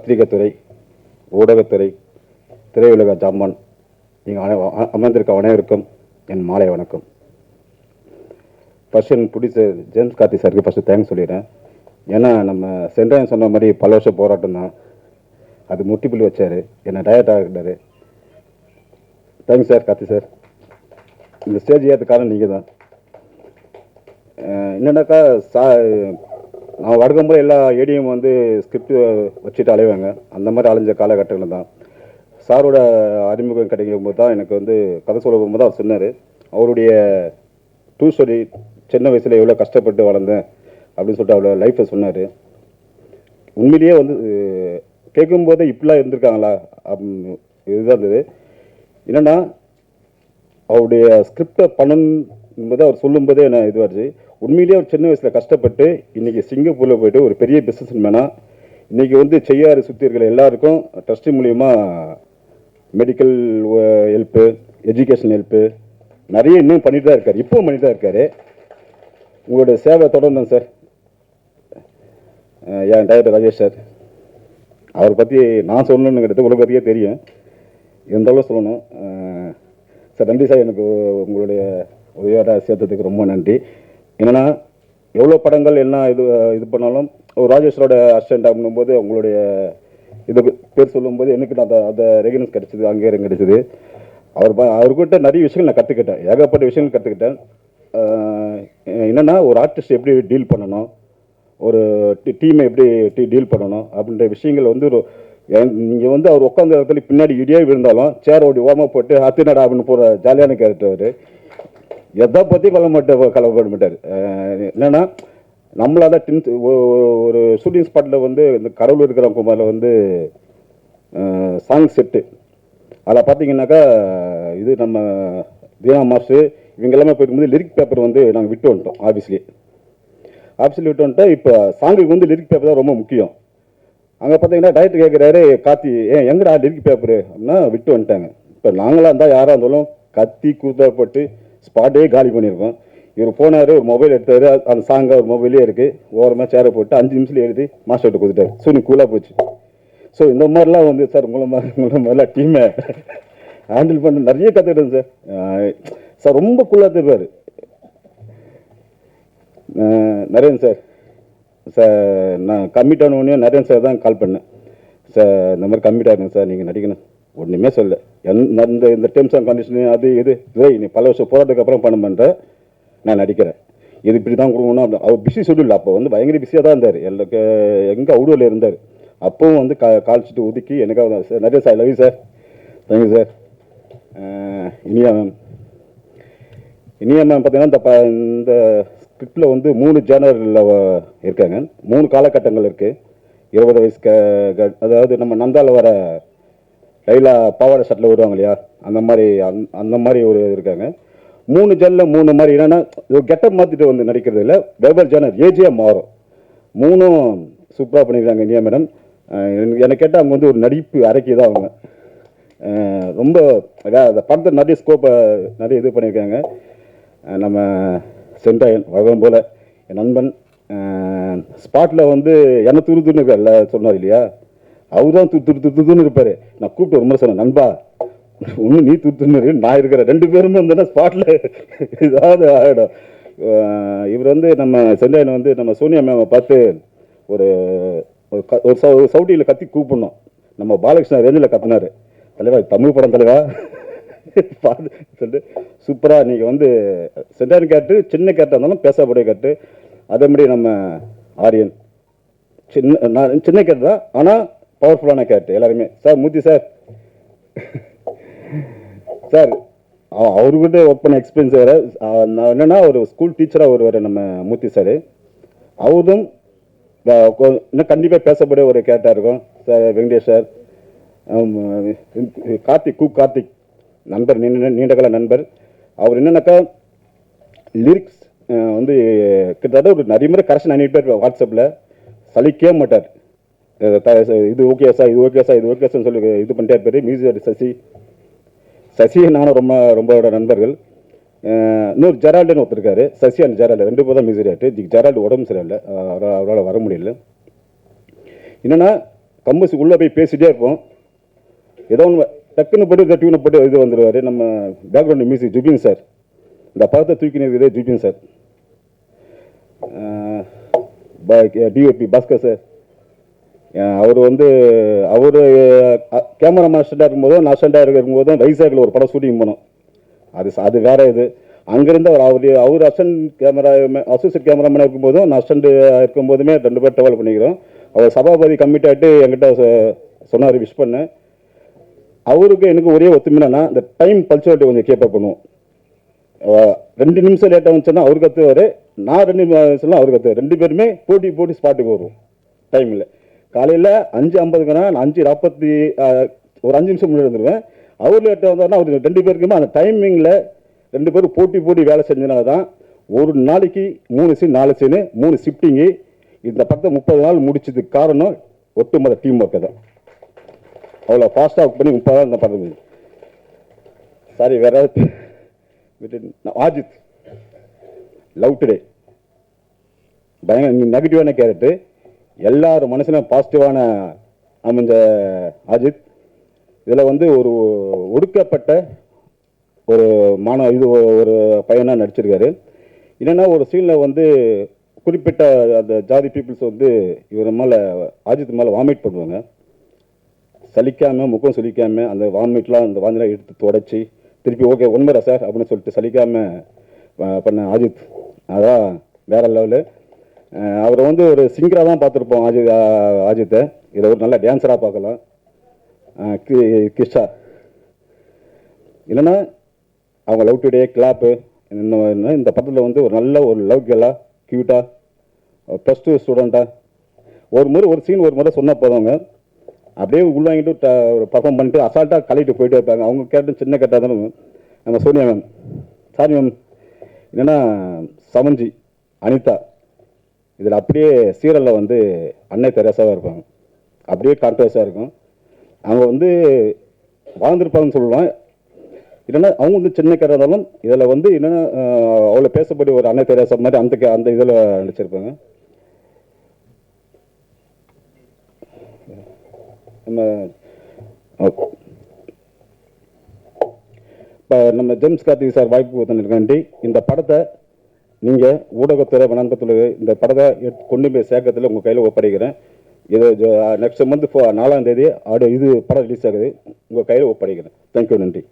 பத்திரிகை துறை, ஊடகத்துறை, திரையுலக ஜாமான் நீங்கள் அமர்ந்திருக்க அனைவருக்கும் என் மாலை வணக்கம். ஃபர்ஸ்ட் எனக்கு பிடிச்ச ஜேம்ஸ் கார்த்தி சாருக்கு ஃபஸ்ட்டு தேங்க்ஸ் சொல்லிடுறேன். ஏன்னா நம்ம சென்றாயன் சொன்ன மாதிரி பல வருஷம் போராட்டம் தான், அது முட்டிப்புள்ளி வச்சார், என்னை டயர்ட் ஆகிட்டார். Thanks sir, Karthi sir. இந்த ஸ்டேஜ் ஏற்ற காரணம் நீங்கள் தான். என்னென்னாக்கா நான் வழக்கம்போது எல்லா ஏடிஎம் வந்து ஸ்கிரிப்ட் வச்சுட்டு அலைவாங்க, அந்த மாதிரி அலைஞ்ச காலகட்டங்கள் தான். சாரோட அறிமுகம் கிடைக்கும் போது தான் எனக்கு வந்து கதை சொல்ல போகும்போது அவர் சொன்னார், அவருடைய டூ ஸ்டோரி சின்ன வயசில் எவ்வளோ கஷ்டப்பட்டு வளர்ந்தேன் அப்படின்னு சொல்லிட்டு அவ்வளோ லைஃப்பை சொன்னார். உண்மையிலேயே வந்து கேட்கும்போதே இப்படிலாம் இருந்திருக்காங்களா இதுதான் இருந்தது. என்னென்னா அவருடைய ஸ்கிரிப்டை பண்ணணும்போது அவர் சொல்லும்போதே என்ன இதுவாச்சு. உண்மையிலேயே அவர் சின்ன வயசில் கஷ்டப்பட்டு இன்றைக்கி சிங்கப்பூரில் போய்ட்டு ஒரு பெரிய பிஸ்னஸ் மேனாக இன்றைக்கி வந்து செய்யாறு சுற்றி இருக்கிற எல்லாருக்கும் ட்ரஸ்ட் மூலிமா மெடிக்கல் ஹெல்ப்பு, எஜுகேஷன் ஹெல்ப்பு நிறைய இன்னும் பண்ணிட்டு தான் இருக்கார், இப்போவும் பண்ணிட்டு தான் இருக்கார். உங்களோட சேவை தொடர்ந்தேன் சார். என் டைரக்டர் ராஜேஷ் சார், அவரை பற்றி நான் சொல்லணுங்கிறது உங்களை பற்றியே தெரியும், இருந்தாலும் சொல்லணும் சார். நன்றி சார், எனக்கு உங்களுடைய உதவியோட சேர்த்ததுக்கு ரொம்ப நன்றி. என்னென்னா எவ்வளோ படங்கள் என்ன இது பண்ணாலும் ஒரு ராஜேஷரோட அசிஸ்டண்ட் ஆகும்போது உங்களுடைய இது பேர் சொல்லும்போது எனக்கு நான் அந்த ரெகனன்ஸ் கிடச்சிது, அங்கீகாரம் கிடச்சிது. அவர்கிட்ட நிறைய விஷயங்கள் நான் கற்றுக்கிட்டேன், ஏகப்பட்ட விஷயங்கள் கற்றுக்கிட்டேன். என்னென்னா ஒரு ஆர்டிஸ்ட் எப்படி டீல் பண்ணணும், ஒரு டீமை எப்படி டீல் பண்ணணும் அப்படின்ற விஷயங்கள் வந்து ஒரு நீங்கள் வந்து அவர் உட்காந்த இடத்துல பின்னாடி இடியே விழுந்தாலும் சேர் ஓடி ஓரமாக போட்டு அத்தினடா அப்படின்னு போகிற ஜாலியான கேரக்டர் அவர். எதை பற்றி கலப்பட மாட்டார். என்னென்னா நம்மளால ஒரு ஷூட்டிங் ஸ்பாட்டில் வந்து இந்த கடவுள் இருக்கிற குமாரில் வந்து சாங் செட்டு அதில் பார்த்தீங்கன்னாக்கா இது நம்ம தீனா மாஸ்டர் இவங்க எல்லாமே போயிருக்கும்போது லிரிக் பேப்பர் வந்து நாங்கள் விட்டு வந்துட்டோம். ஆஃபீஸில் விட்டு வந்துட்டோம். இப்போ சாங்குக்கு வந்து லிரிக் பேப்பர் தான் ரொம்ப முக்கியம். அங்கே பார்த்தீங்கன்னா டைரக்டர் கேட்குறாரு, கார்த்தி எங்கடா லிரிக் பேப்பரு அப்படின்னா விட்டு வந்துட்டாங்க. இப்போ நாங்களாக இருந்தால் யாராக இருந்தாலும் கத்தி கூத்தப்பட்டு ஸ்பாட்டே காலி பண்ணியிருக்கோம். இவர் போனார், ஒரு மொபைல் எடுத்தார், அந்த சாங்கை ஒரு மொபைலே இருக்குது, ஓரமாக சேரை போட்டு 5 நிமிஷத்தில் எழுதி மாஸ்டர்கிட்ட கொடுத்துட்டாரு. சூனி கூலாக போச்சு. ஸோ இந்த மாதிரிலாம் வந்து சார் உங்களை மாதிரிலாம் டீமை ஹேண்டில் பண்ண நிறைய கற்றுக்கிட்டேன் சார். சார் ரொம்ப கூலாக தருவார். நரேன் சார் நான் கம்மிட் ஆனோடனே நரேன் சார் தான் கால் பண்ணேன். சார் இந்த மாதிரி கம்மிட் ஆகுங்க சார், நீங்கள் நடிக்கணும். ஒன்றுமே சொல்ல, இந்த டேர்ம்ஸ் அண்ட் கண்டிஷனு அது இது நீ பல வருஷம் போராட்டத்துக்கு அப்புறம் பண்ண பண்ணுற, நான் நடிக்கிறேன், இது இப்படி தான் கொடுக்கணும் அப்படி. அவர் பிஸி ஷெட்யூல், அப்போ வந்து பயங்கர பிஸியாக தான் இருந்தார், எங்கே அவுடோவில் இருந்தார். அப்போவும் வந்து கால்ச்சிட்டு ஒதுக்கி எனக்காக தான் சார். நிறைய sir, love you sir, thank you sir. Iniya ma'am பார்த்தீங்கன்னா இந்த ஸ்கிரிப்டில் வந்து 3 ஜேனரில் இருக்காங்க, 3 காலகட்டங்கள் இருக்குது. 20 வயசு அதாவது நம்ம நந்தாவில் வர கையில் பாவாடை சட்டில் வருவாங்க இல்லையா, அந்த மாதிரி ஒரு இருக்காங்க. 3 ஜேனரில் 3 மாதிரி. என்னென்னா ஒரு கெட்டப் மாற்றிட்டு வந்து நடிக்கிறது இல்லை, வெவ்வேறு ஜேனர் ஏஜியாக மாறும். 3ம் சூப்பராக பண்ணியிருக்காங்க இனியா மேடம். எனக்கு கேட்டால் அவங்க வந்து ஒரு நடிப்பு அரைக்கி தான் அவங்க ரொம்ப அந்த படத்தை நிறைய ஸ்கோப்பை நிறைய இது பண்ணியிருக்காங்க. நம்ம சென்றாயன் வழக்கம் போல் என் நண்பன் ஸ்பாட்டில் வந்து என்ன துருதுன்னு இருக்கார்ல சொன்னார் இல்லையா, அவர் தான் துருதுன்னு இருப்பார். நான் கூப்பிட்டு ரொம்ப சொன்னேன், நண்பா ஒன்றும் நீ துருத்துன்னு நான் இருக்கிறேன், 2 பேருமே வந்தோன்னா ஸ்பாட்டில் ஏதாவது ஆகிடும். இவர் வந்து நம்ம சென்றாயன் வந்து நம்ம சோனியா மேமை பார்த்து ஒரு சவுட்டியில் கத்தி கூப்பிடணும், நம்ம பாலகிருஷ்ணா ரேஞ்சில் கத்தினார். தலைவா தமிழ் படம் தலைவா சொல்லிட்டு சூப்பராக நீங்கள் வந்து சென்றாயன் கேட்டு சின்ன கேட்டாக இருந்தாலும் பேசக்கூடிய கேட்டு. அதே மாதிரி நம்ம ஆரியன் சின்ன கேட்டு தான், ஆனால் பவர்ஃபுல்லான கேட்டு எல்லாருமே. சார் மூர்த்தி சார் சார் அவர்கிட்ட ஒர்க் பண்ண எக்ஸ்பீரியன்ஸ் வேறு. நான் என்னென்னா ஒரு ஸ்கூல் டீச்சராக வருவார் நம்ம மூர்த்தி சார். அவரும் இன்னும் கண்டிப்பாக பேசக்கூடிய ஒரு கேட்டாக இருக்கும் சார். வெங்கடேஷ் சார், கார்த்திக் நண்பர், நீண்ட கால நண்பர். அவர் என்னன்னாக்கா லிரிக்ஸ் வந்து கிட்டத்தட்ட ஒரு நிறைய முறை கரெக்ஷன் பண்ணிட்டு இருப்பார் வாட்ஸ்அப்பில், சலிக்கவே மாட்டார். இது ஓகே சார், இது ஓகே சார், இது ஓகே சார்னு சொல்லி இது பண்ணிட்டே இருப்பார். மியூசிக் சசி நானும் ரொம்ப நண்பர்கள். இன்னொரு ஜெரால்டுன்னு ஒருத்தருக்காரு, சசி அண்ட் ஜெரால்டு 2 பேர் தான் மியூசிக் டேரக்டர். ஜெரால்டு உடம்பு சரியில்லை, அவரால் வர முடியல. என்னென்னா கம்பசி உள்ளே போய் பேசிகிட்டே இருப்போம். ஏதோ ஒன்று டக்குன்னு போட்டு இந்த டியூனை போட்டு இது வந்துடுவார். நம்ம பேக்ரவுண்டு மியூசிக் ஜுபின் சார், இந்த படத்தை தூக்கி நிற்கிறதே Zubin sir. DOP Bhaskar sir, அவர் வந்து அவர் கேமராமேன் அசிஸ்டண்டாக இருக்கும்போதும் நான் அசிஸ்டண்டாக இருக்கும்போதும் வைசாகில் ஒரு படம் ஷூட்டிங் போனோம். அது வேற இது. அங்கேருந்து அவர் அசிஸ்டன்ட் கேமராமேனாக இருக்கும்போதும் நான் அசிஸ்டண்ட் இருக்கும்போதுமே 2 பேர் ட்ராவல் பண்ணிக்கிறோம். அவர் சபாபதி கம்மிட் ஆகிட்டு என்கிட்ட சொன்னார், விஷ் பண்ணேன். அவருக்கு எனக்கு ஒரே ஒத்துமைனா இந்த டைம் பல்ச்சுவாலிட்டி கொஞ்சம் கேப்பப் பண்ணுவோம். 2 நிமிஷம் லேட்டாக வந்துச்சுன்னா அவர் கற்றுவார், நான் 2 நிமிஷம்லாம் அவர் கற்றுவார். 2 பேருமே போட்டி ஸ்பாட்டுக்கு வருவோம் டைமில். காலையில் 5:50க்குனா நான் 5:40 ஒரு 5 நிமிஷம் முன்னாடி வந்துடுவேன். அவர் லேட்டாக வந்தார்னா அவர் 2 பேருக்குமே அந்த டைமிங்கில் 2 பேரும் போட்டி வேலை செஞ்சதுனால தான் ஒரு நாளைக்கு 3 சீன் 4 சீனு 3 ஷிஃப்டிங்கு இந்த படத்தை 30 நாள் முடிச்சதுக்கு காரணம் ஒட்டுமொத்த டீம் ஒர்க்கு தான். அவ்வளோ ஃபாஸ்ட்டாக ஒர்க் பண்ணி 30 நாள் இந்த படம். சாரி வேற ஆஜித், லவ் டுடே பயங்கர நெகட்டிவான கேரக்டர், எல்லாரும் மனசுலையும் பாசிட்டிவான அமைஞ்ச அஜித். இதில் வந்து ஒரு ஒடுக்கப்பட்ட ஒரு ஒரு பையனாக நடிச்சிருக்காரு. என்னென்னா ஒரு சீனில் வந்து குறிப்பிட்ட அந்த ஜாதி பீப்புள்ஸ் வந்து இவர் மேலே அஜித் மேலே வாமிட் பண்ணுவாங்க. சலிக்காமல் முகம் சலிக்காமல் அந்த வாமிட்லாம் அந்த வாந்திலாம் எடுத்து தொடச்சி திருப்பி ஓகே உண்மைடா சார் அப்படின்னு சொல்லிட்டு சலிக்காமல் பண்ண அஜித், அதான் வேற லெவலு. அவரை வந்து ஒரு சிங்கராக தான் பார்த்துருப்போம் அஜித்தை. இதை ஒரு நல்ல டான்ஸராக பார்க்கலாம். கிஷா இல்லைன்னா அவங்க லவ் டுடே கிளாப்பு இந்த படத்தில் வந்து ஒரு நல்ல ஒரு லவ் கேர்லாக க்யூட்டாக +2 ஸ்டூடெண்ட்டாக ஒரு சீன் ஒரு முறை சொன்னால் போதவங்க அப்படியே உள்வாங்கிட்டு ஒரு பர்ஃபார்ம் பண்ணிட்டு அசால்ட்டாக கழிட்டு போயிட்டே இருப்பாங்க. அவங்க கேட்டு சின்ன கேட்டால் தானே நம்ம சோனியா மேம், சாரி மேம், இல்லைன்னா சமஞ்சி, அனிதா, இதில் அப்படியே சீரியலில் வந்து அன்னை தெரசாவாக இருப்பாங்க. அப்படியே கான்ட்ரவர்ஸாக இருக்கும். அவங்க வந்து வாழ்ந்திருப்பாங்கன்னு சொல்லலாம். இல்லைன்னா அவங்க வந்து சின்ன கேட்டாக இருந்தாலும் இதில் வந்து என்னென்னா அவ்வளோ பேசப்படி ஒரு அன்னை தெரசா மாதிரி அந்த இதில் நடிச்சிருப்பாங்க. நம்ம இப்போ நம்ம ஜேம்ஸ் கார்த்திக் சார் வாய்ப்பு கொடுத்துருக்காண்டி இந்த படத்தை நீங்கள் ஊடகத்துறை வணக்கத்துறை இந்த படத்தை கொண்டு போய் சேர்க்கறதுல உங்கள் கையில் ஒப்படைக்கிறேன். இது நெக்ஸ்ட் மந்த் 4ஆம் தேதி இது படம் ரிலீஸ் ஆகுது. உங்கள் கையில் ஒப்படைக்கிறேன். தேங்க்யூ, நன்றி.